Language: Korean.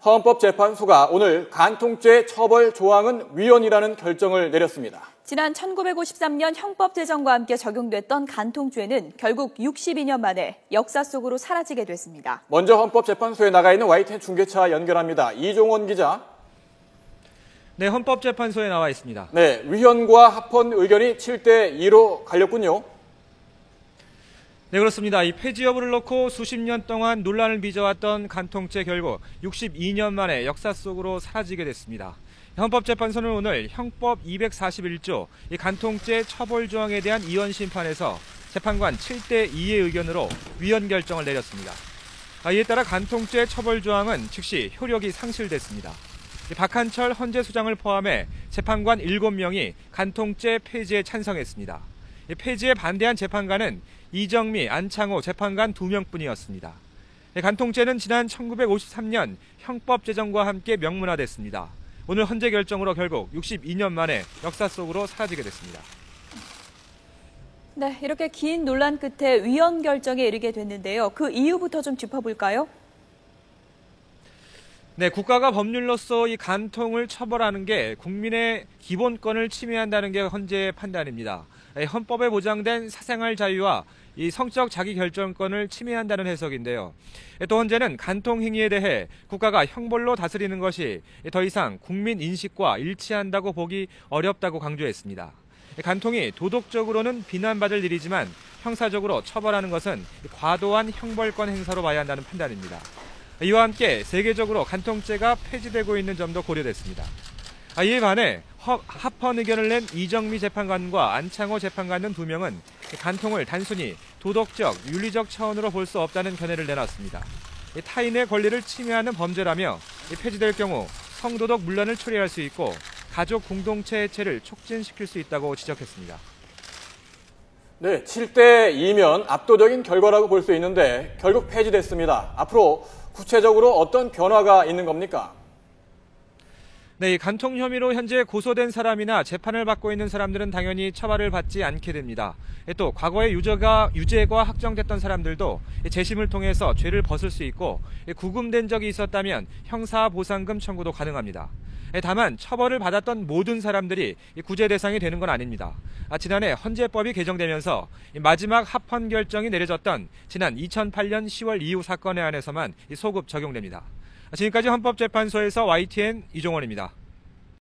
헌법재판소가 오늘 간통죄 처벌 조항은 위헌이라는 결정을 내렸습니다. 지난 1953년 형법 제정과 함께 적용됐던 간통죄는 결국 62년 만에 역사 속으로 사라지게 됐습니다. 먼저 헌법재판소에 나가 있는 YTN 중계차 연결합니다. 이종원 기자. 네, 헌법재판소에 나와 있습니다. 네, 위헌과 합헌 의견이 7대2로 갈렸군요. 네, 그렇습니다. 이 폐지 여부를 놓고 수십 년 동안 논란을 빚어왔던 간통죄 결국 62년 만에 역사 속으로 사라지게 됐습니다. 헌법재판소는 오늘 형법 241조 이 간통죄 처벌 조항에 대한 이원 심판에서 재판관 7대2의 의견으로 위헌 결정을 내렸습니다. 이에 따라 간통죄 처벌 조항은 즉시 효력이 상실됐습니다. 박한철 헌재소장을 포함해 재판관 7명이 간통죄 폐지에 찬성했습니다. 폐지에 반대한 재판관은 이정미, 안창호 재판관 2명뿐이었습니다. 간통죄는 지난 1953년 형법 제정과 함께 명문화됐습니다. 오늘 헌재 결정으로 결국 62년 만에 역사 속으로 사라지게 됐습니다. 네, 이렇게 긴 논란 끝에 위헌 결정에 이르게 됐는데요. 그 이유부터 좀 짚어볼까요? 네, 국가가 법률로서 이 간통을 처벌하는 게 국민의 기본권을 침해한다는 게 헌재의 판단입니다. 헌법에 보장된 사생활 자유와 이 성적 자기결정권을 침해한다는 해석인데요. 또 헌재는 간통 행위에 대해 국가가 형벌로 다스리는 것이 더 이상 국민 인식과 일치한다고 보기 어렵다고 강조했습니다. 간통이 도덕적으로는 비난받을 일이지만 형사적으로 처벌하는 것은 과도한 형벌권 행사로 봐야 한다는 판단입니다. 이와 함께 세계적으로 간통죄가 폐지되고 있는 점도 고려됐습니다. 이에 반해 합헌 의견을 낸 이정미 재판관과 안창호 재판관 등 2명은 간통을 단순히 도덕적, 윤리적 차원으로 볼 수 없다는 견해를 내놨습니다. 타인의 권리를 침해하는 범죄라며 폐지될 경우 성도덕 문란을 초래할 수 있고 가족 공동체 해체를 촉진시킬 수 있다고 지적했습니다. 네, 7대2면 압도적인 결과라고 볼 수 있는데 결국 폐지됐습니다. 앞으로 구체적으로 어떤 변화가 있는 겁니까? 네, 간통 혐의로 현재 고소된 사람이나 재판을 받고 있는 사람들은 당연히 처벌을 받지 않게 됩니다. 또 과거에 유죄가 확정됐던 사람들도 재심을 통해서 죄를 벗을 수 있고 구금된 적이 있었다면 형사보상금 청구도 가능합니다. 다만 처벌을 받았던 모든 사람들이 구제 대상이 되는 건 아닙니다. 지난해 헌재법이 개정되면서 마지막 합헌 결정이 내려졌던 지난 2008년 10월 이후 사건에 한해서만 소급 적용됩니다. 지금까지 헌법재판소에서 YTN 이종원입니다.